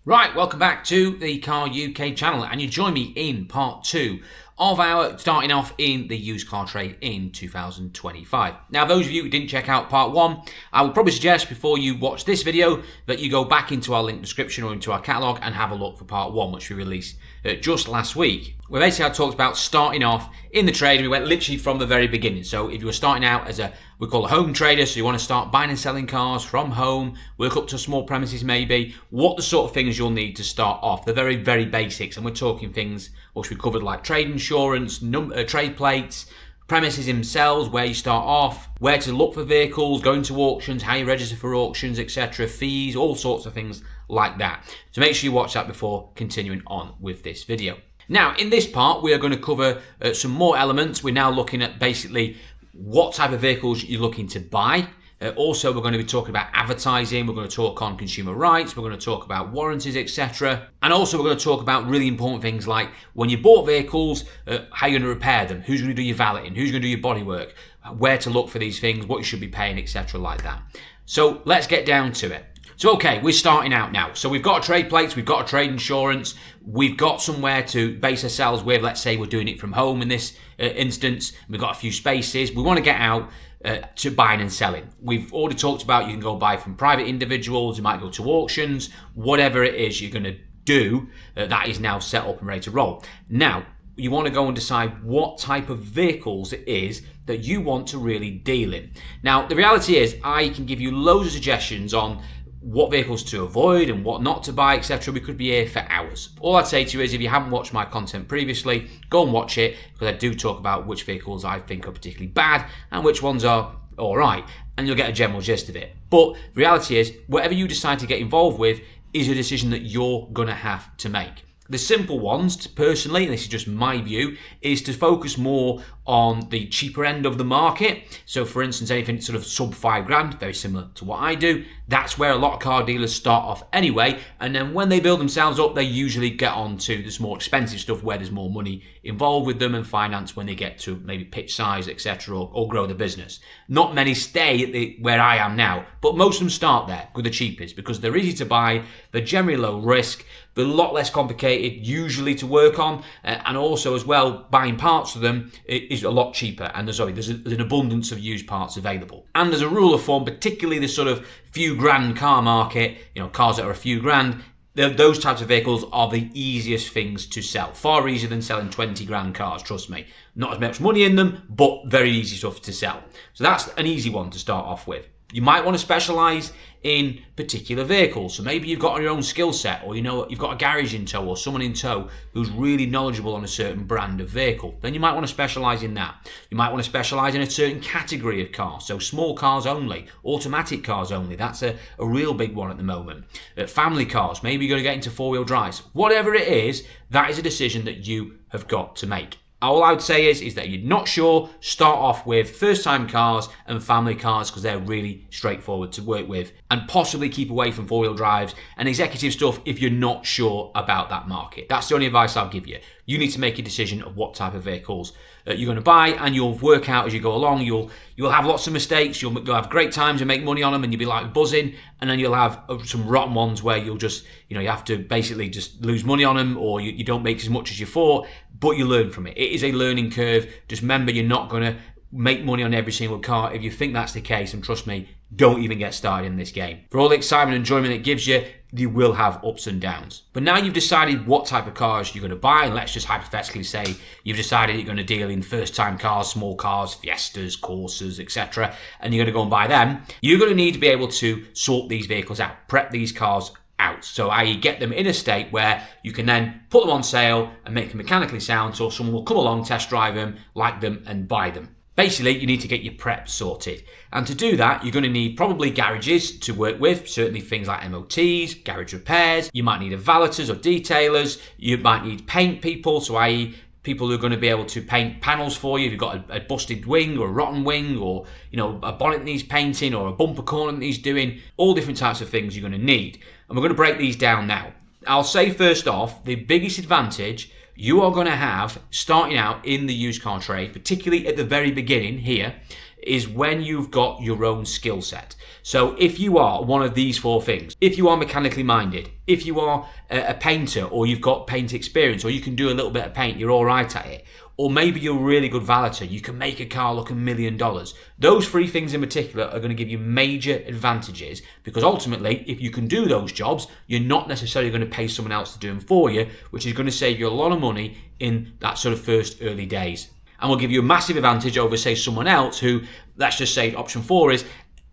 Right, welcome back to the Car UK channel, and you join me in part 2 of our starting off in the used car trade in 2025. Now, those of you who didn't check out part 1, I would probably suggest before you watch this video that you go back into our link description or into our catalogue and have a look for part 1, which we released just last week. Where basically I talked about starting off in the trade. We went literally from the very beginning. So if you were starting out as we call a home trader, so you want to start buying and selling cars from home, work up to small premises maybe, what the sort of things you'll need to start off, the very, very basics. And we're talking things which we covered like trade insurance, trade plates, premises themselves, where you start off, where to look for vehicles, going to auctions, how you register for auctions, etc., fees, all sorts of things like that. So make sure you watch that before continuing on with this video. Now, in this part, we are going to cover some more elements. We're now looking at basically what type of vehicles you're looking to buy. Also, we're going to be talking about advertising. We're going to talk on consumer rights. We're going to talk about warranties, etc. And also, we're going to talk about really important things like when you bought vehicles, how you're going to repair them, who's going to do your valeting, who's going to do your bodywork, where to look for these things, what you should be paying, etc. like that. So let's get down to it. So, okay, we're starting out now. So we've got a trade plates, we've got a trade insurance, we've got somewhere to base ourselves with. Let's say we're doing it from home in this instance. We've got a few spaces. We want to get out to buying and selling. We've already talked about you can go buy from private individuals, you might go to auctions, whatever it is you're going to do, that is now set up and ready to roll. Now, you want to go and decide what type of vehicles it is that you want to really deal in. Now, the reality is I can give you loads of suggestions on what vehicles to avoid and what not to buy, etc. We could be here for hours. All I'd say to you is if you haven't watched my content previously, go and watch it, because I do talk about which vehicles I think are particularly bad and which ones are all right, and you'll get a general gist of it. But the reality is, whatever you decide to get involved with is a decision that you're going to have to make. The simple ones, personally, and this is just my view, is to focus more on the cheaper end of the market. So for instance, anything sort of sub £5,000, very similar to what I do, that's where a lot of car dealers start off anyway. And then when they build themselves up, they usually get on to this more expensive stuff where there's more money involved with them and finance when they get to maybe pitch size, etc., or grow the business. Not many stay at where I am now, but most of them start there with the cheapest because they're easy to buy, they're generally low risk, they're a lot less complicated usually to work on, and also as well, buying parts of them is a lot cheaper, and there's an abundance of used parts available. And as a rule of thumb, particularly this sort of few grand car market, cars that are a few grand, those types of vehicles are the easiest things to sell. Far easier than selling 20 grand cars, trust me. Not as much money in them, but very easy stuff to sell. So that's an easy one to start off with. You might want to specialise in particular vehicles. So maybe you've got your own skill set, or you've got a garage in tow or someone in tow who's really knowledgeable on a certain brand of vehicle. Then you might want to specialise in that. You might want to specialise in a certain category of car. So small cars only, automatic cars only. That's a real big one at the moment. Family cars, maybe you're going to get into four-wheel drives. Whatever it is, that is a decision that you have got to make. All I would say is that you're not sure, start off with first-time cars and family cars because they're really straightforward to work with, and possibly keep away from four-wheel drives and executive stuff if you're not sure about that market. That's the only advice I'll give you. You need to make a decision of what type of vehicles you're going to buy, and you'll work out as you go along. You'll have lots of mistakes, you'll have great times and make money on them, and you'll be like buzzing, and then you'll have some rotten ones where you'll just, you have to basically just lose money on them, or you don't make as much as you thought, but you learn from it. It is a learning curve. Just remember, you're not going to make money on every single car. If you think that's the case, and trust me, don't even get started in this game. For all the excitement and enjoyment it gives you, you will have ups and downs. But now you've decided what type of cars you're going to buy, and let's just hypothetically say you've decided you're going to deal in first-time cars, small cars, Fiestas, Corsas, etc., and you're going to go and buy them. You're going to need to be able to sort these vehicles out, prep these cars out. So i.e. get them in a state where you can then put them on sale and make them mechanically sound so someone will come along, test drive them, like them, and buy them. Basically, you need to get your prep sorted. And to do that, you're going to need probably garages to work with, certainly things like MOTs, garage repairs. You might need valeters or detailers. You might need paint people, so i.e. people who are going to be able to paint panels for you. If you've got a busted wing or a rotten wing, or a bonnet that needs painting, or a bumper corner that needs doing, all different types of things you're going to need. And we're going to break these down now. I'll say first off, the biggest advantage you are going to have starting out in the used car trade, particularly at the very beginning here, is when you've got your own skill set. So if you are one of these 4 things, if you are mechanically minded, if you are a painter, or you've got paint experience, or you can do a little bit of paint, you're all right at it, or maybe you're a really good valeter, you can make a car look $1 million. Those 3 things in particular are going to give you major advantages, because ultimately, if you can do those jobs, you're not necessarily going to pay someone else to do them for you, which is going to save you a lot of money in that sort of first early days. And will give you a massive advantage over, say, someone else who, let's just say option 4 is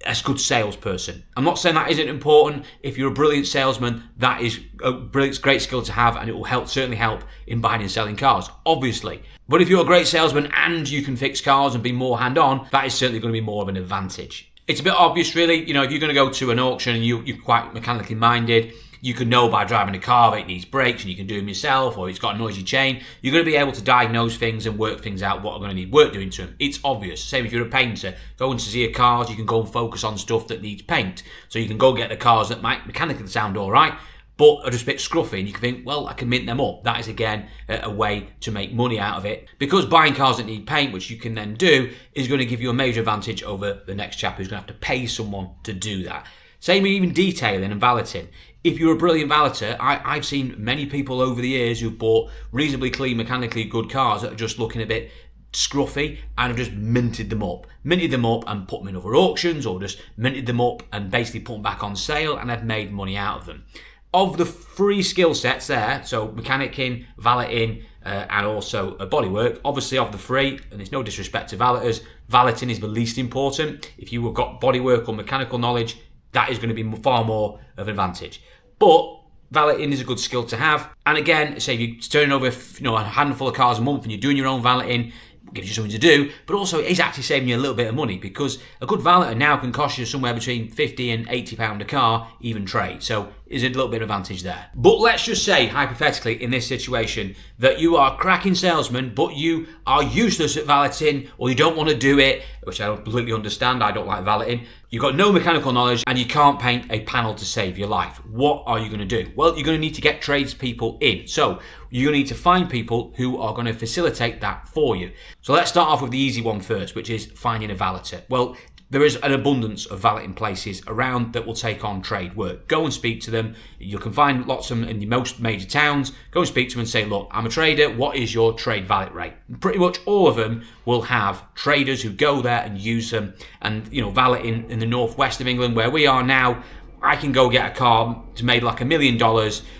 a good salesperson. I'm not saying that isn't important. If you're a brilliant salesman, that is a brilliant, great skill to have, and it will certainly help in buying and selling cars, obviously. But if you're a great salesman and you can fix cars and be more hand-on, that is certainly going to be more of an advantage. It's a bit obvious, really. You know, if you're going to go to an auction and you're quite mechanically minded, you can know by driving a car that it needs brakes and you can do them yourself, or it's got a noisy chain. You're going to be able to diagnose things and work things out what are going to need work doing to them. It's obvious. Same if you're a painter. Going to see your cars, you can go and focus on stuff that needs paint. So you can go get the cars that might mechanically sound all right, but are just a bit scruffy, and you can think, well, I can mint them up. That is, again, a way to make money out of it. Because buying cars that need paint, which you can then do, is going to give you a major advantage over the next chap who's going to have to pay someone to do that. Same with even detailing and valeting. If you're a brilliant valeter, I've seen many people over the years who've bought reasonably clean, mechanically good cars that are just looking a bit scruffy, and have just minted them up and put them in other auctions, or just minted them up and basically put them back on sale, and have made money out of them. Of the 3 skill sets there, so mechanicking, valeting, and also bodywork, obviously of the 3, and there's no disrespect to valeters, valeting is the least important. If you have got bodywork or mechanical knowledge, that is going to be far more of an advantage. But valeting is a good skill to have. And again, say if you're turning over a handful of cars a month and you're doing your own valeting, it gives you something to do, but also it is actually saving you a little bit of money, because a good valeter now can cost you somewhere between £50 and £80 a car, even trade. So is a little bit of advantage there. But let's just say, hypothetically, in this situation, that you are a cracking salesman, but you are useless at valeting, or you don't want to do it, which I completely understand. I don't like valeting. You've got no mechanical knowledge, and you can't paint a panel to save your life. What are you going to do? Well, you're going to need to get tradespeople in. So you're going to need to find people who are going to facilitate that for you. So let's start off with the easy one first, which is finding a valeter. Well, there is an abundance of valeting places around that will take on trade work. Go and speak to them. You can find lots of them in the most major towns. Go and speak to them and say, look, I'm a trader. What is your trade valet rate? And pretty much all of them will have traders who go there and use them. And, valeting in the northwest of England, where we are now, I can go get a car to made like $1 million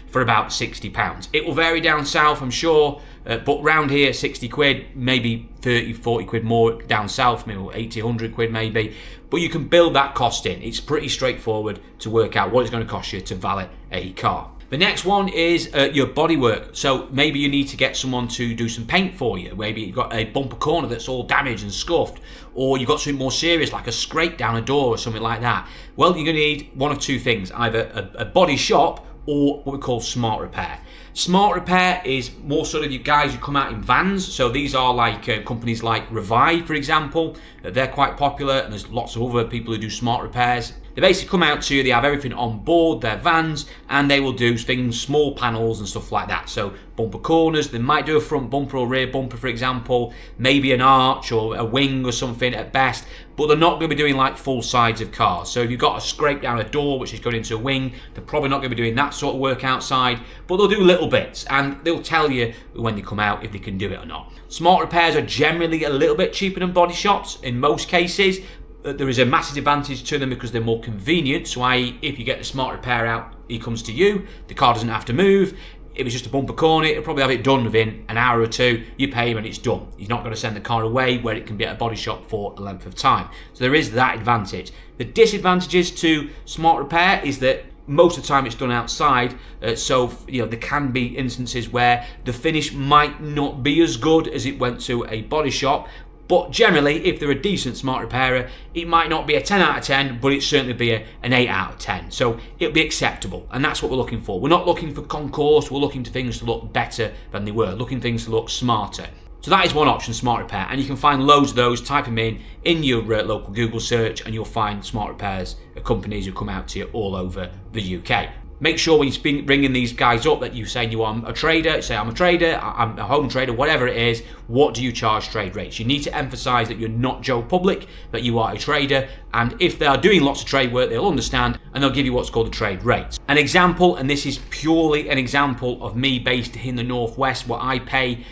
for about £60. It will vary down south, I'm sure. But round here, 60 quid, maybe 30, 40 quid more down south, maybe 80, 100 quid maybe. But you can build that cost in. It's pretty straightforward to work out what it's going to cost you to valet a car. The next one is your bodywork. So maybe you need to get someone to do some paint for you. Maybe you've got a bumper corner that's all damaged and scuffed, or you've got something more serious like a scrape down a door or something like that. Well, you're going to need one of 2 things, either a body shop or what we call smart repair. Smart repair is more sort of you guys who come out in vans. So these are like companies like Revive, for example. They're quite popular, and there's lots of other people who do smart repairs. They basically come out to you, they have everything on board their vans, and they will do things, small panels and stuff like that. So bumper corners, they might do a front bumper or rear bumper, for example, maybe an arch or a wing or something at best, but they're not going to be doing like full sides of cars. So if you've got a scrape down a door which is going into a wing, they're probably not going to be doing that sort of work outside, but they'll do little bits, and they'll tell you when they come out if they can do it or not. Smart repairs are generally a little bit cheaper than body shops in most cases. There is a massive advantage to them because they're more convenient. So i.e., if you get the smart repair out, he comes to you, the car doesn't have to move. If it's just a bumper corner, he'll probably have it done within an hour or 2. You pay him and it's done. He's not going to send the car away where it can be at a body shop for a length of time. So there is that advantage. The disadvantages to smart repair is that most of the time it's done outside, so there can be instances where the finish might not be as good as it went to a body shop. But generally, if they're a decent smart repairer, it might not be a 10 out of 10, but it certainly be an 8 out of 10. So it'll be acceptable, and that's what we're looking for. We're not looking for concourse, we're looking for things to look better than they were, looking for things to look smarter. So that is one option, smart repair, and you can find loads of those. Type them in your local Google search, and you'll find smart repairs companies who come out to you all over the UK. make sure when you're ringing these guys up that you're saying you are a trader, say I'm a trader, I'm a home trader, whatever it is, what do you charge trade rates? You need to emphasize that you're not Joe Public, that you are a trader, and if they are doing lots of trade work, they'll understand and they'll give you what's called the trade rates. An example, and this is purely an example of me based in the Northwest, what I pay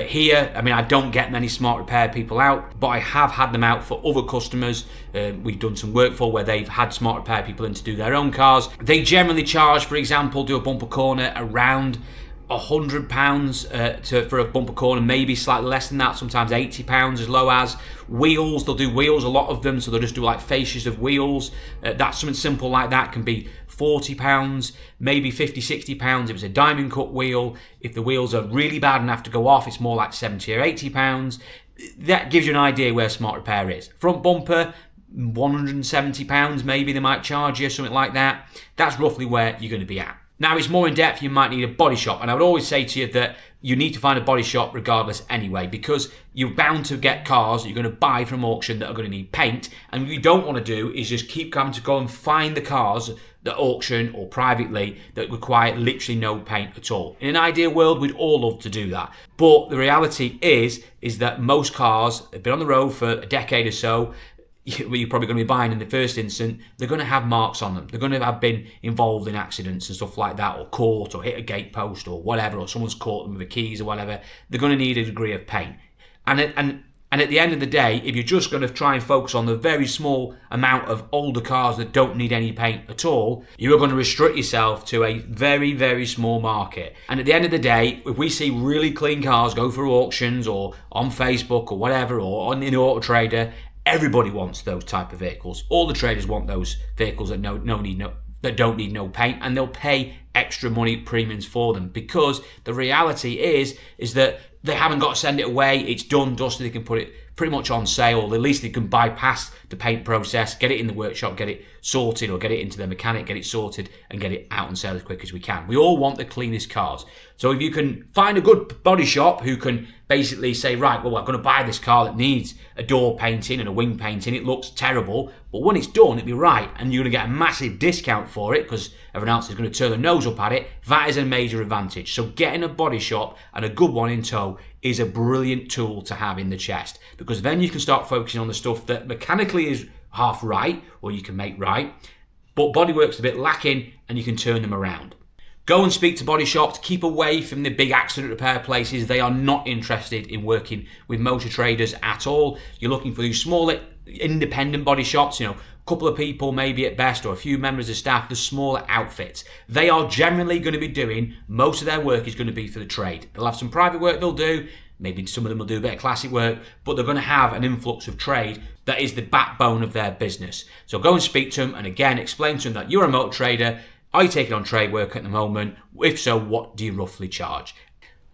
here. I mean, I don't get many smart repair people out, but I have had them out for other customers we've done some work for where they've had smart repair people in to do their own cars. They generally charge, for example, do a bumper corner around £100 for a bumper corner, maybe slightly less than that, sometimes £80 as low as. Wheels, they'll do wheels, a lot of them, so they'll just do like fascias of wheels. That's something simple like that, can be £40, maybe £50-60 if it's a diamond cut wheel. If the wheels are really bad and have to go off, it's more like £70 or £80. That gives you an idea where smart repair is. Front bumper, £170 maybe they might charge you, something like that. That's roughly where you're going to be at. Now, it's more in depth, you might need a body shop, and I would always say to you that you need to find a body shop regardless anyway, because you're bound to get cars that you're going to buy from auction that are going to need paint, and what you don't want to do is just keep having to go and find the cars that auction or privately that require literally no paint at all. In an ideal world, we'd all love to do that, but the reality is that most cars have been on the road for a decade or so. You're probably going to be buying in the first instant, they're going to have marks on them. They're going to have been involved in accidents and stuff like that, or caught, or hit a gate post, or whatever, or someone's caught them with the keys or whatever. They're going to need a degree of paint. And at the end of the day, if you're just going to try and focus on the very small amount of older cars that don't need any paint at all, you are going to restrict yourself to a very, very small market. And at the end of the day, if we see really clean cars go through auctions or on Facebook or whatever, or in Auto Trader, everybody wants those type of vehicles. All the traders want those vehicles that don't need no paint, and they'll pay extra money premiums for them, because the reality is that they haven't got to send it away. It's done, dusted. They can put it pretty much on sale. At least they can bypass the paint process, get it in the workshop, get it sorted, or get it into the mechanic, get it sorted, and get it out on sale as quick as we can. We all want the cleanest cars. So if you can find a good body shop who can basically say, right, well, I'm going to buy this car that needs a door painting and a wing painting. It looks terrible, but when it's done, it'll be right, and you're going to get a massive discount for it because everyone else is going to turn their nose up at it. That is a major advantage. So getting a body shop, and a good one in tow, is a brilliant tool to have in the chest, because then you can start focusing on the stuff that mechanically is half right, or you can make right, but Bodywork's a bit lacking, and you can turn them around. Go and speak to body shops. Keep away from the big accident repair places. They are not interested in working with motor traders at all. You're looking for these smaller independent body shops, a couple of people maybe at best, or a few members of staff, the smaller outfits. They are generally going to be doing, most of their work is going to be for the trade. They'll have some private work they'll do, maybe some of them will do a bit of classic work, but they're going to have an influx of trade that is the backbone of their business. So go and speak to them, and again, explain to them that you're a motor trader. Are you taking on trade work at the moment? If so, what do you roughly charge?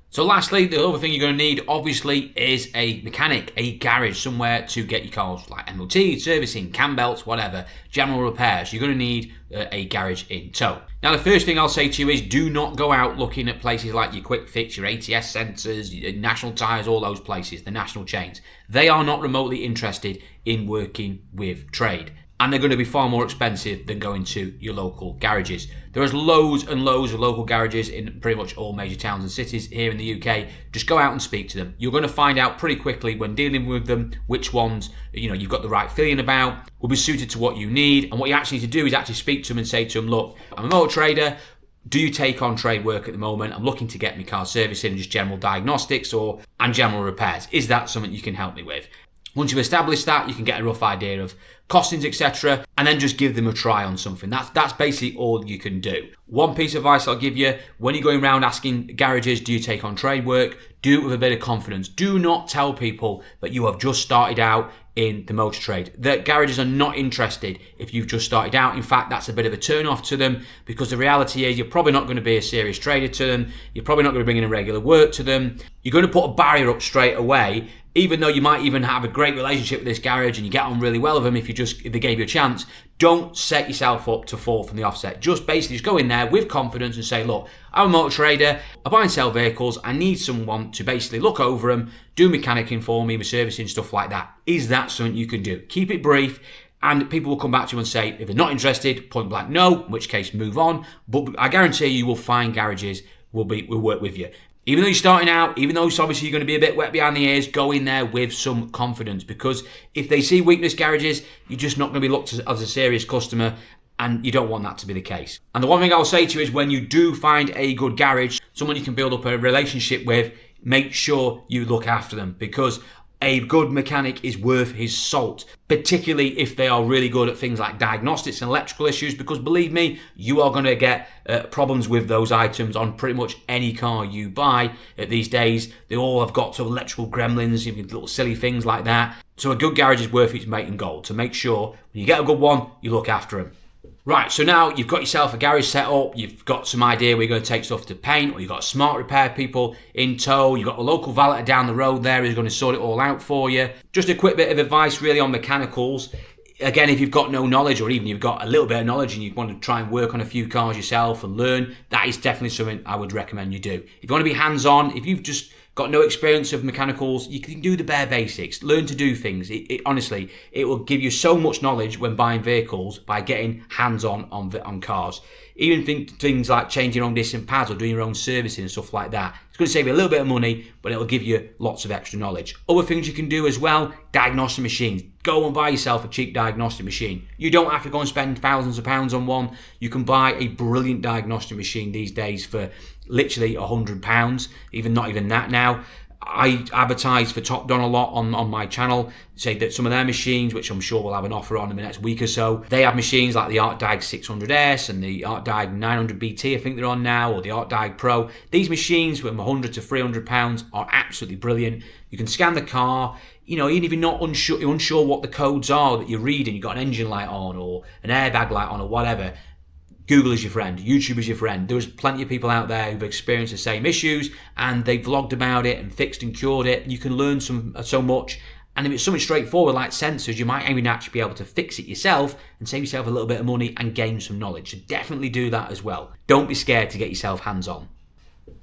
So lastly, the other thing you're going to need, obviously, is a mechanic, a garage, somewhere to get your cars, like MOT, servicing, cam belts, whatever, general repairs. You're going to need a garage in tow. Now, the first thing I'll say to you is do not go out looking at places like your Quick Fix, your ATS Centres, your National Tyres, all those places, the national chains. They are not remotely interested in working with trade, and they're going to be far more expensive than going to your local garages. There is loads and loads of local garages in pretty much all major towns and cities here in the UK. Just go out and speak to them. You're going to find out pretty quickly when dealing with them which ones you've got the right feeling about, will be suited to what you need. And what you actually need to do is actually speak to them and say to them, look, I'm a motor trader. Do you take on trade work at the moment? I'm looking to get my car servicing and just general diagnostics and general repairs. Is that something you can help me with? Once you've established that, you can get a rough idea of costings, etc., and then just give them a try on something. That's basically all you can do. One piece of advice I'll give you, when you're going around asking garages, do you take on trade work? Do it with a bit of confidence. Do not tell people that you have just started out in the motor trade. The garages are not interested if you've just started out. In fact, that's a bit of a turn off to them, because the reality is you're probably not going to be a serious trader to them. You're probably not going to bring in a regular work to them. You're going to put a barrier up straight away, even though you might even have a great relationship with this garage and you get on really well with them if they gave you a chance. Don't set yourself up to fall from the offset. Just go in there with confidence and say, look, I'm a motor trader, I buy and sell vehicles, I need someone to basically look over them, do mechanicking for me, my servicing, stuff like that. Is that something you can do? Keep it brief. And people will come back to you and say, if they're not interested, point blank no, in which case move on. But I guarantee you will find garages will work with you. Even though you're starting out, even though it's obviously you're going to be a bit wet behind the ears, go in there with some confidence, because if they see weakness garages, you're just not going to be looked at as a serious customer, and you don't want that to be the case. And the one thing I'll say to you is, when you do find a good garage, someone you can build up a relationship with, make sure you look after them, because a good mechanic is worth his salt, particularly if they are really good at things like diagnostics and electrical issues, because believe me, you are going to get problems with those items on pretty much any car you buy these days. They all have got sort of electrical gremlins, little silly things like that. So a good garage is worth its weight in gold. So make sure when you get a good one, you look after them. Right, so now you've got yourself a garage set up, you've got some idea where you're going to take stuff to paint, or you've got smart repair people in tow, you've got a local valeter down the road there who's going to sort it all out for you. Just a quick bit of advice really on mechanicals. Again, if you've got no knowledge, or even you've got a little bit of knowledge and you want to try and work on a few cars yourself and learn, that is definitely something I would recommend you do. If you want to be hands-on, if you've just got no experience of mechanicals, you can do the bare basics. Learn to do things. Honestly, it will give you so much knowledge when buying vehicles by getting hands-on on cars. Even things like changing your own disc and pads or doing your own servicing and stuff like that. It's going to save you a little bit of money, but it'll give you lots of extra knowledge. Other things you can do as well, diagnostic machines. Go and buy yourself a cheap diagnostic machine. You don't have to go and spend thousands of pounds on one. You can buy a brilliant diagnostic machine these days for literally £100, not even that now. I advertise for Top Don a lot on my channel, say that some of their machines, which I'm sure we'll have an offer on in the next week or so, they have machines like the ArtDiag 600S and the ArtDiag 900BT, I think they're on now, or the ArtDiag Pro. These machines from £100 to £300 are absolutely brilliant. You can scan the car, even if you're not unsure what the codes are that you're reading, you've got an engine light on or an airbag light on or whatever, Google is your friend, YouTube is your friend. There's plenty of people out there who've experienced the same issues and they've vlogged about it and fixed and cured it. You can learn so much. And if it's something straightforward like sensors, you might even actually be able to fix it yourself and save yourself a little bit of money and gain some knowledge. So definitely do that as well. Don't be scared to get yourself hands-on.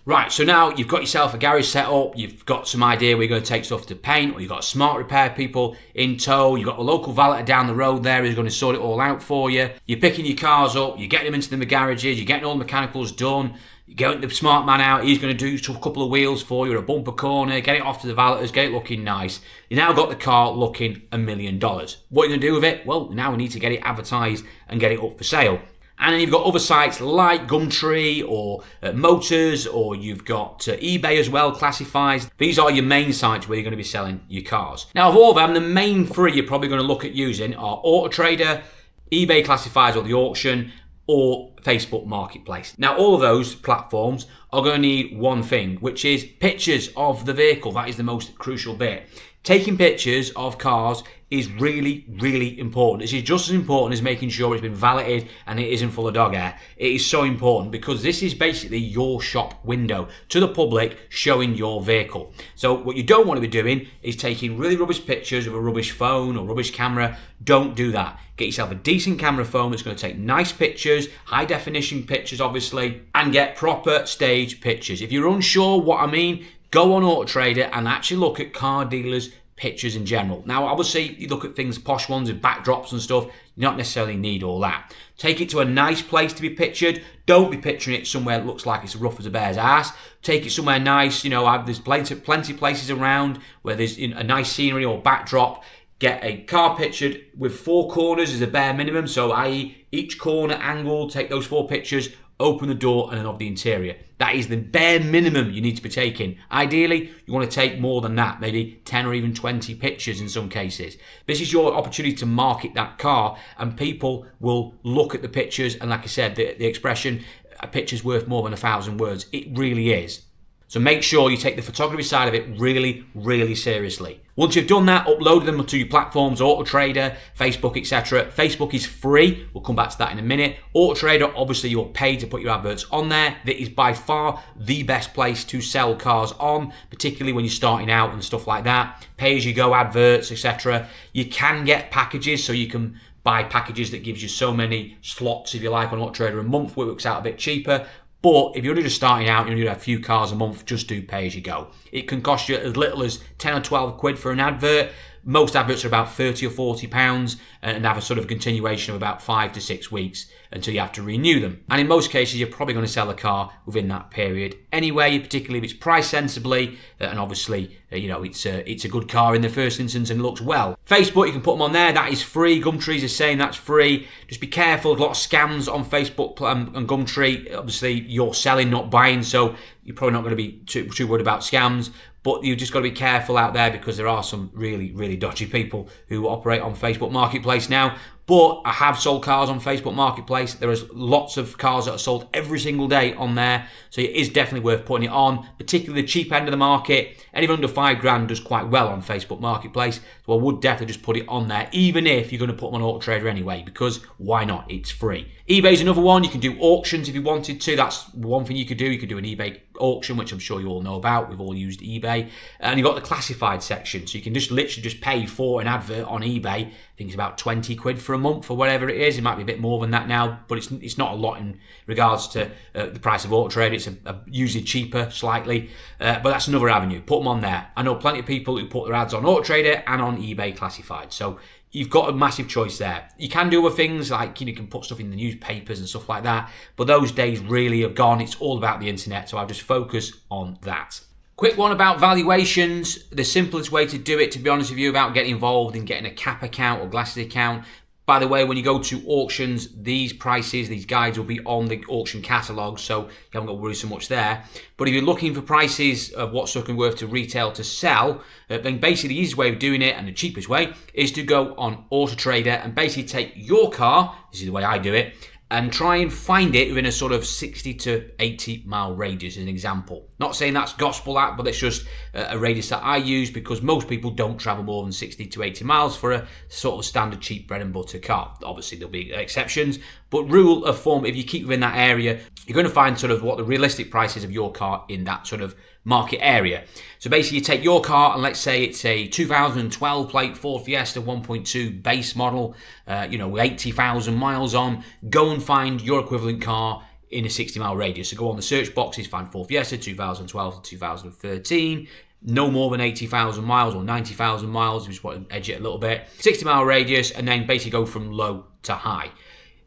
Right, so now you've got yourself a garage set up, you've got some idea where you're going to take stuff to paint, or you've got smart repair people in tow, you've got a local valeter down the road there who's going to sort it all out for you. You're picking your cars up, you're getting them into the garages, you're getting all the mechanicals done, you're getting the smart man out, he's going to do a couple of wheels for you, a bumper corner, get it off to the valeters, get it looking nice. You now got the car looking $1 million. What are you going to do with it? Well, now we need to get it advertised and get it up for sale. And then you've got other sites like Gumtree or Motors, or you've got eBay as well, classifieds. These are your main sites where you're going to be selling your cars. Now, of all of them, the main three you're probably going to look at using are AutoTrader, eBay classifieds or the auction, or Facebook Marketplace. Now, all of those platforms are going to need one thing, which is pictures of the vehicle. That is the most crucial bit. Taking pictures of cars is really, really important. This is just as important as making sure it's been valeted and it isn't full of dog hair. It is so important because this is basically your shop window to the public showing your vehicle. So what you don't want to be doing is taking really rubbish pictures of a rubbish phone or rubbish camera. Don't do that. Get yourself a decent camera phone that's going to take nice pictures, high definition pictures obviously, and get proper stage pictures. If you're unsure what I mean, go on AutoTrader and actually look at car dealers' pictures in general. Now, obviously, you look at things, posh ones with backdrops and stuff, you don't necessarily need all that. Take it to a nice place to be pictured. Don't be picturing it somewhere that looks like it's rough as a bear's ass. Take it somewhere nice. There's plenty places around where there's a nice scenery or backdrop. Get a car pictured with 4 corners as a bare minimum, so i.e. each corner angle, take those 4 pictures, open the door and then of the interior. That is the bare minimum you need to be taking. Ideally, you want to take more than that, maybe 10 or even 20 pictures in some cases. This is your opportunity to market that car, and people will look at the pictures, and like I said, the expression, a picture's worth more than 1,000 words. It really is. So make sure you take the photography side of it really, really seriously. Once you've done that, upload them to your platforms, AutoTrader, Facebook, etc. Facebook is free. We'll come back to that in a minute. AutoTrader, obviously you're paid to put your adverts on there. That is by far the best place to sell cars on, particularly when you're starting out and stuff like that. Pay-as-you-go adverts, etc. You can get packages, so you can buy packages that gives you so many slots, if you like, on AutoTrader a month, where it works out a bit cheaper. But if you're only just starting out, you only do a few cars a month, just do pay as you go. It can cost you as little as 10 or 12 quid for an advert. Most adverts are about £30 or £40 and have a sort of continuation of about 5 to 6 weeks until you have to renew them. And in most cases, you're probably going to sell a car within that period anyway, particularly if it's priced sensibly and obviously, it's a good car in the first instance and looks well. Facebook, you can put them on there. That is free. Gumtree's is saying that's free. Just be careful. There's a lot of scams on Facebook and Gumtree. Obviously, you're selling, not buying, so you're probably not going to be too worried about scams. But you've just got to be careful out there because there are some really, really dodgy people who operate on Facebook Marketplace now. But I have sold cars on Facebook Marketplace. There is lots of cars that are sold every single day on there. So it is definitely worth putting it on, particularly the cheap end of the market. Anything under £5,000 does quite well on Facebook Marketplace. So I would definitely just put it on there, even if you're going to put them on Auto Trader anyway, because why not? It's free. eBay's another one. You can do auctions if you wanted to. That's one thing you could do. You could do an eBay auction, which I'm sure you all know about. We've all used eBay. And you've got the classified section. So you can just literally just pay for an advert on eBay. I think it's about 20 quid for a month or whatever it is. It might be a bit more than that now, but it's not a lot in regards to the price of Auto Trader. It's usually cheaper slightly, but that's another avenue. Put them on there. I know plenty of people who put their ads on Auto Trader and on eBay classified. So you've got a massive choice there. You can do other things like you can put stuff in the newspapers and stuff like that, but those days really are gone. It's all about the internet, so I'll just focus on that. Quick one about valuations. The simplest way to do it, to be honest with you, without getting involved in getting a cap account or glasses account. By the way, when you go to auctions, these prices, these guides will be on the auction catalogue, so you haven't got to worry so much there. But if you're looking for prices of what stuff can worth to retail to sell, then basically the easiest way of doing it and the cheapest way is to go on Auto Trader and basically take your car, this is the way I do it, and try and find it within a sort of 60 to 80 mile radius as an example. Not saying that's gospel that, but it's just a radius that I use because most people don't travel more than 60 to 80 miles for a sort of standard cheap bread and butter car. Obviously there'll be exceptions, but rule of thumb, if you keep within that area, you're going to find sort of what the realistic price is of your car in that sort of market area. So basically you take your car and let's say it's a 2012 plate Ford Fiesta 1.2 base model, with 80,000 miles on. Go and find your equivalent car in a 60 mile radius. So go on the search boxes, find Ford Fiesta 2012 to 2013. No more than 80,000 miles or 90,000 miles. We just want to edge it a little bit. 60 mile radius, and then basically go from low to high.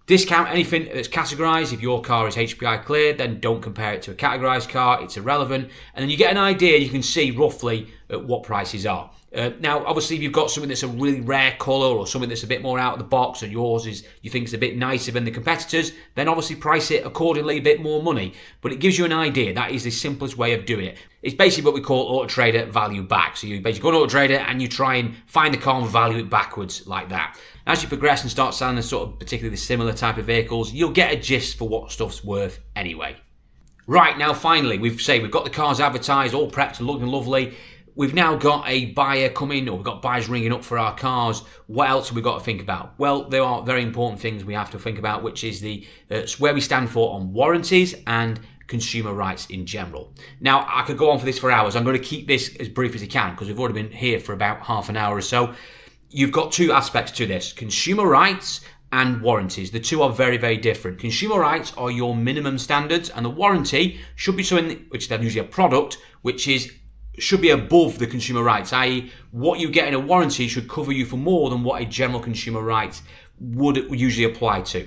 Discount anything that's categorized. If your car is HPI cleared, then don't compare it to a categorized car. It's irrelevant. And then you get an idea, you can see roughly what prices are. Now, obviously, if you've got something that's a really rare colour or something that's a bit more out of the box and yours is, you think is a bit nicer than the competitors, then obviously price it accordingly, a bit more money. But it gives you an idea. That is the simplest way of doing it. It's basically what we call Auto Trader value back. So you basically go on Auto Trader and you try and find the car and value it backwards like that. As you progress and start selling the sort of particularly similar type of vehicles, you'll get a gist for what stuff's worth anyway. Right, now finally, we've got the cars advertised, all prepped and looking lovely. We've now got a buyer coming, or we've got buyers ringing up for our cars. What else have we got to think about? Well, there are very important things we have to think about, which is where we stand for on warranties and consumer rights in general. Now, I could go on for this for hours. I'm going to keep this as brief as I can because we've already been here for about half an hour or so. You've got two aspects to this: consumer rights and warranties. The two are very, very different. Consumer rights are your minimum standards, and the warranty should be something which is then usually a product which should be above the consumer rights, i.e. what you get in a warranty should cover you for more than what a general consumer right would usually apply to.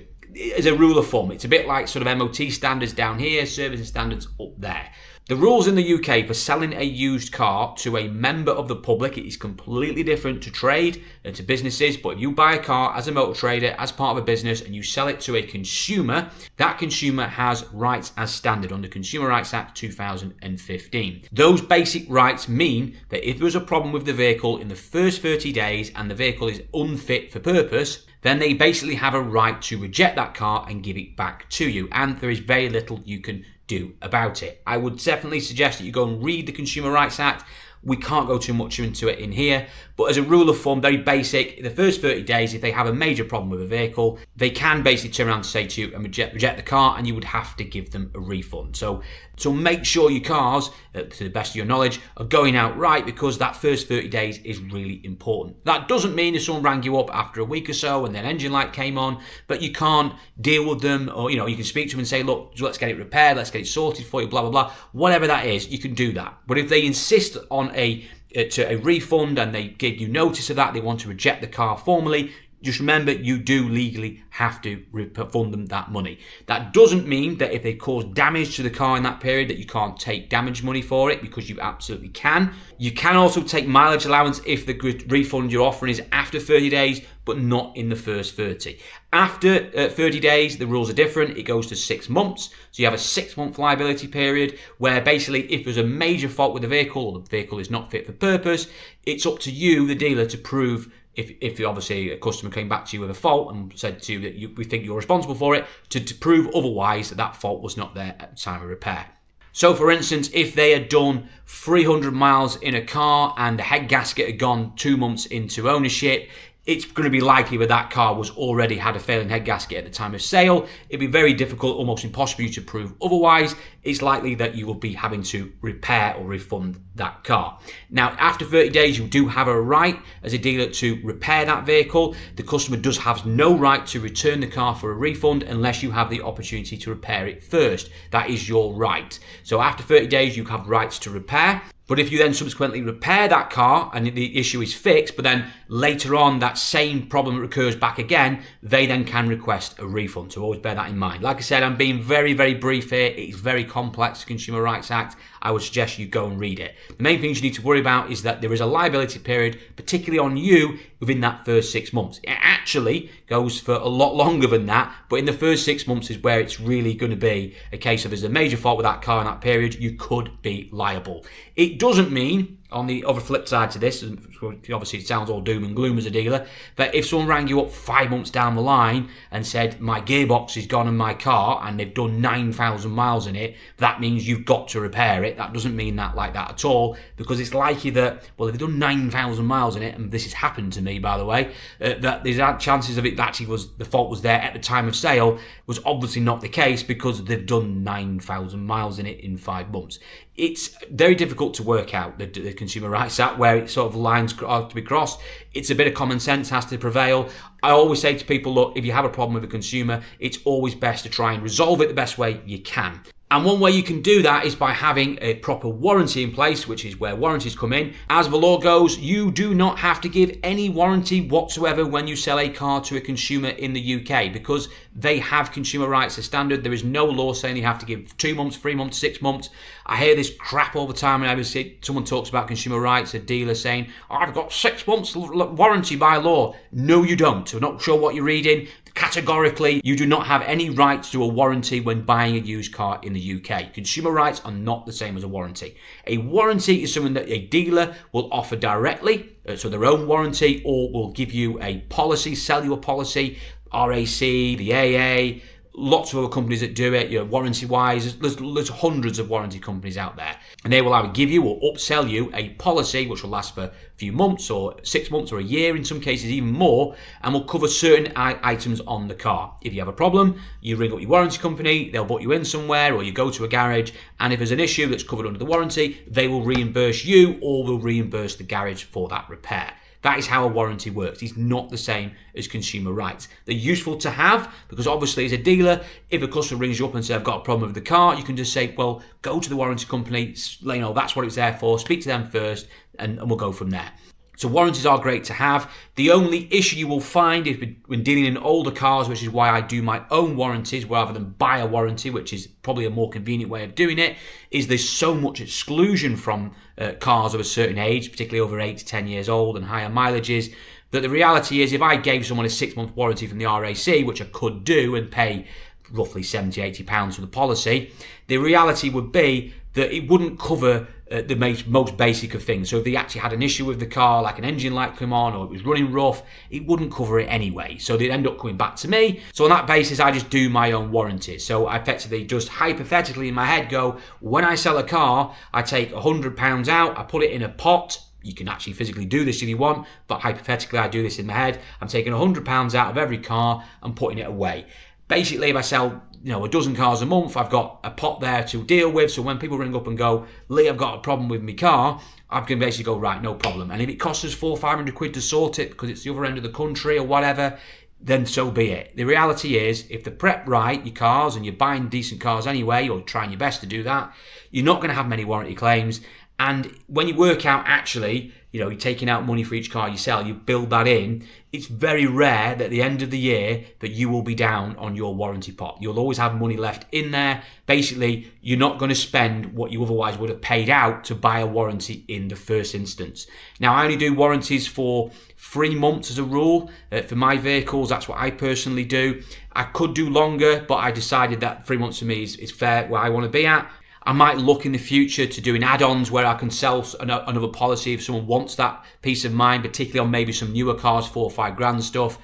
As a rule of thumb, it's a bit like sort of MOT standards down here, servicing standards up there. The rules in the UK for selling a used car to a member of the public, it is completely different to trade and to businesses. But if you buy a car as a motor trader, as part of a business, and you sell it to a consumer, that consumer has rights as standard under Consumer Rights Act 2015. Those basic rights mean that if there was a problem with the vehicle in the first 30 days and the vehicle is unfit for purpose, then they basically have a right to reject that car and give it back to you. And there is very little you can do about it. I would definitely suggest that you go and read the Consumer Rights Act. We can't go too much into it in here, but as a rule of thumb, very basic, the first 30 days, if they have a major problem with a vehicle, they can basically turn around and say to you and reject the car, and you would have to give them a refund. So make sure your cars, to the best of your knowledge, are going out right, because that first 30 days is really important. That doesn't mean if someone rang you up after a week or so and their engine light came on, but you can't deal with them, or you can speak to them and say, look, let's get it repaired, let's get it sorted for you, blah, blah, blah. Whatever that is, you can do that. But if they insist on a to a refund and they give you notice of that, they want to reject the car formally, just remember you do legally have to refund them that money. That doesn't mean that if they cause damage to the car in that period that you can't take damage money for it, because you absolutely can. You can also take mileage allowance if the refund you're offering is after 30 days, but not in the first 30. After 30 days, the rules are different. It goes to 6 months. So you have a 6-month liability period where basically if there's a major fault with the vehicle or the vehicle is not fit for purpose, it's up to you, the dealer, to prove if obviously a customer came back to you with a fault and said to you that we think you're responsible for it, to prove otherwise that fault was not there at the time of repair. So for instance, if they had done 300 miles in a car and the head gasket had gone 2 months into ownership, it's going to be likely that car was already had a failing head gasket at the time of sale. It'd be very difficult, almost impossible for you to prove otherwise. It's likely that you will be having to repair or refund that car. Now, after 30 days, you do have a right as a dealer to repair that vehicle. The customer does have no right to return the car for a refund unless you have the opportunity to repair it first. That is your right. So after 30 days, you have rights to repair. But if you then subsequently repair that car and the issue is fixed, but then later on that same problem recurs back again, they then can request a refund. So always bear that in mind. Like I said, I'm being very, very brief here. It's very complex, the Consumer Rights Act. I would suggest you go and read it. The main things you need to worry about is that there is a liability period, particularly on you, within that first 6 months. It actually goes for a lot longer than that, but in the first 6 months is where it's really going to be a case of there's a major fault with that car in that period, you could be liable. It doesn't mean, on the other flip side to this, obviously it sounds all doom and gloom as a dealer, but if someone rang you up 5 months down the line and said, my gearbox is gone in my car and they've done 9,000 miles in it, that means you've got to repair it. That doesn't mean that like that at all, because it's likely that, well, if they've done 9,000 miles in it, and this has happened to me, by the way, that there's chances of it actually was the fault was there at the time of sale was obviously not the case because they've done 9,000 miles in it in 5 months. It's very difficult to work out the Consumer Rights Act, where it sort of lines are to be crossed. It's a bit of common sense has to prevail. I always say to people, look, if you have a problem with a consumer, it's always best to try and resolve it the best way you can. And one way you can do that is by having a proper warranty in place, which is where warranties come in. As the law goes, you do not have to give any warranty whatsoever when you sell a car to a consumer in the UK, because they have consumer rights as standard. There is no law saying you have to give 2 months, 3 months, 6 months. I hear this crap all the time whenever someone talks about consumer rights, a dealer saying, oh, I've got 6 months warranty by law. No, you don't. I'm not sure what you're reading. Categorically, you do not have any right to a warranty when buying a used car in the UK. Consumer rights are not the same as a warranty. A warranty is something that a dealer will offer directly, so their own warranty, or will give you a policy, sell you a policy, RAC, the AA, lots of other companies that do it, warranty-wise. There's hundreds of warranty companies out there. And they will either give you or upsell you a policy which will last for a few months or 6 months or a year, in some cases even more, and will cover certain items on the car. If you have a problem, you ring up your warranty company, they'll put you in somewhere, or you go to a garage, and if there's an issue that's covered under the warranty, they will reimburse you or will reimburse the garage for that repair. That is how a warranty works. It's not the same as consumer rights. They're useful to have because obviously as a dealer, if a customer rings you up and says, I've got a problem with the car, you can just say, well, go to the warranty company, that's what it's there for, speak to them first, and we'll go from there. So warranties are great to have. The only issue you will find is when dealing in older cars, which is why I do my own warranties rather than buy a warranty, which is probably a more convenient way of doing it, is there's so much exclusion from cars of a certain age, particularly over 8 to 10 years old and higher mileages, that the reality is if I gave someone a 6-month warranty from the RAC, which I could do and pay roughly £70-80 for the policy, the reality would be that it wouldn't cover the most basic of things. So if they actually had an issue with the car, like an engine light come on or it was running rough, it wouldn't cover it anyway. So they'd end up coming back to me. So on that basis, I just do my own warranties. So I effectively just hypothetically in my head go, when I sell a car, I take £100 out, I put it in a pot. You can actually physically do this if you want, but hypothetically I do this in my head. I'm taking £100 out of every car and putting it away. Basically, if I sell a dozen cars a month, I've got a pot there to deal with. So when people ring up and go, Lee, I've got a problem with my car, I can basically go, right, no problem. And if it costs us £400 or £500 to sort it because it's the other end of the country or whatever, then so be it. The reality is, if they're prepped right, your cars, and you're buying decent cars anyway, or trying your best to do that, you're not going to have many warranty claims. And when you work out actually, you're taking out money for each car you sell, you build that in, it's very rare that at the end of the year that you will be down on your warranty pot. You'll always have money left in there. Basically, you're not going to spend what you otherwise would have paid out to buy a warranty in the first instance. Now, I only do warranties for 3 months as a rule. For my vehicles, that's what I personally do. I could do longer, but I decided that 3 months for me is fair where I want to be at. I might look in the future to doing add-ons where I can sell another policy if someone wants that peace of mind, particularly on maybe some newer cars, 4 or 5 grand stuff.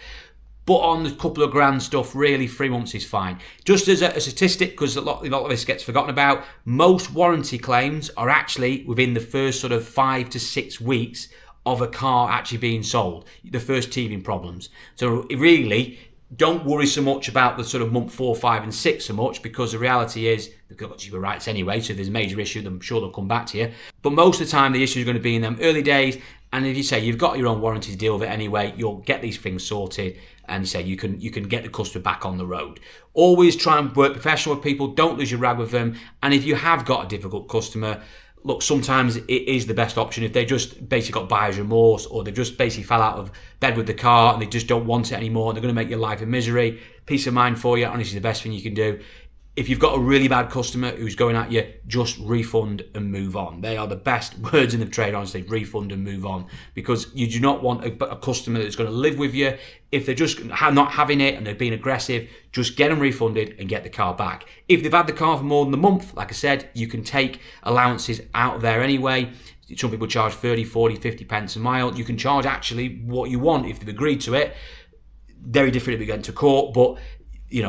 But on the couple of grand stuff, really 3 months is fine. Just as a statistic, because a lot of this gets forgotten about, most warranty claims are actually within the first sort of 5 to 6 weeks of a car actually being sold, the first teething problems. So really, don't worry so much about the sort of month 4, 5 and 6 so much, because the reality is they've got cheaper rights anyway, so if there's a major issue, I'm sure they'll come back to you. But most of the time the issue is going to be in them early days, and if you say you've got your own warranty to deal with it anyway, you'll get these things sorted, and you say you can get the customer back on the road. Always try and work professional with people, don't lose your rag with them, and if you have got a difficult customer, look, sometimes it is the best option if they just basically got buyer's remorse, or they just basically fell out of bed with the car and they just don't want it anymore and they're going to make your life a misery. Peace of mind for you, honestly, the best thing you can do. If you've got a really bad customer who's going at you, just refund and move on. They are the best words in the trade, honestly, refund and move on, because you do not want a customer that's going to live with you. If they're just not having it and they're being aggressive, just get them refunded and get the car back. If they've had the car for more than a month, like I said, you can take allowances out of there anyway. Some people charge 30, 40, 50 pence a mile. You can charge actually what you want if they've agreed to it. Very different if you get into court, but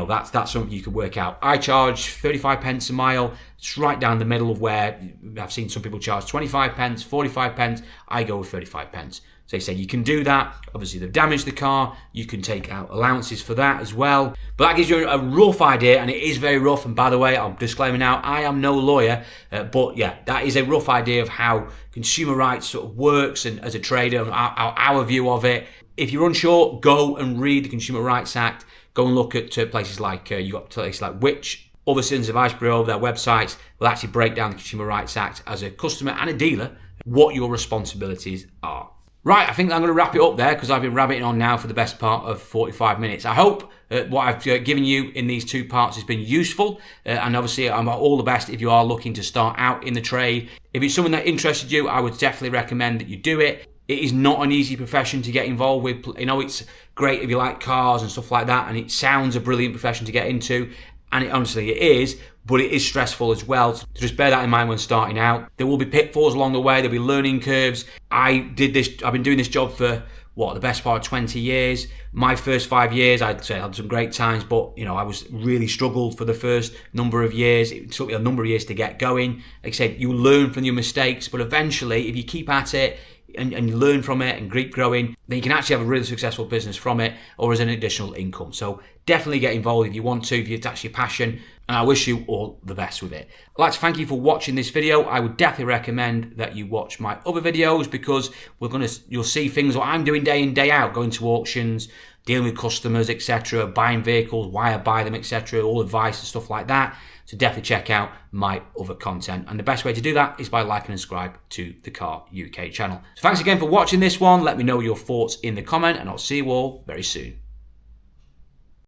that's something you can work out. I charge 35 pence a mile. It's right down the middle of where I've seen some people charge 25 pence, 45 pence. I go with 35 pence. So they say you can do that. Obviously, they've damaged the car. You can take out allowances for that as well. But that gives you a rough idea, and it is very rough. And by the way, I'm disclaiming now, I am no lawyer. But yeah, that is a rough idea of how consumer rights sort of works, and as a trader, and our view of it. If you're unsure, go and read the Consumer Rights Act. Go and look at places like, you've got places like Which, other Citizens Advice Bureau, their websites will actually break down the Consumer Rights Act as a customer and a dealer, what your responsibilities are. Right, I think I'm going to wrap it up there because I've been rabbiting on now for the best part of 45 minutes. I hope what I've given you in these 2 parts has been useful, and obviously I'm all the best if you are looking to start out in the trade. If it's something that interested you, I would definitely recommend that you do it. It is not an easy profession to get involved with. It's great if you like cars and stuff like that, and it sounds a brilliant profession to get into, and honestly it is, but it is stressful as well. So just bear that in mind when starting out. There will be pitfalls along the way, there'll be learning curves. I've been doing this job for the best part of 20 years. My first 5 years, I'd say I had some great times, but I was really struggled for the first number of years. It took me a number of years to get going. Like I said, you learn from your mistakes, but eventually, if you keep at it, and you learn from it and keep growing, then you can actually have a really successful business from it, or as an additional income. So definitely get involved if you want to, if that's your passion, and I wish you all the best with it. I'd like to thank you for watching this video. I would definitely recommend that you watch my other videos, because you'll see things what I'm doing day in, day out, going to auctions, dealing with customers, etc., buying vehicles, why I buy them, etc., all advice and stuff like that. So definitely check out my other content. And the best way to do that is by liking and subscribe to the Car UK channel. So thanks again for watching this one. Let me know your thoughts in the comment, and I'll see you all very soon.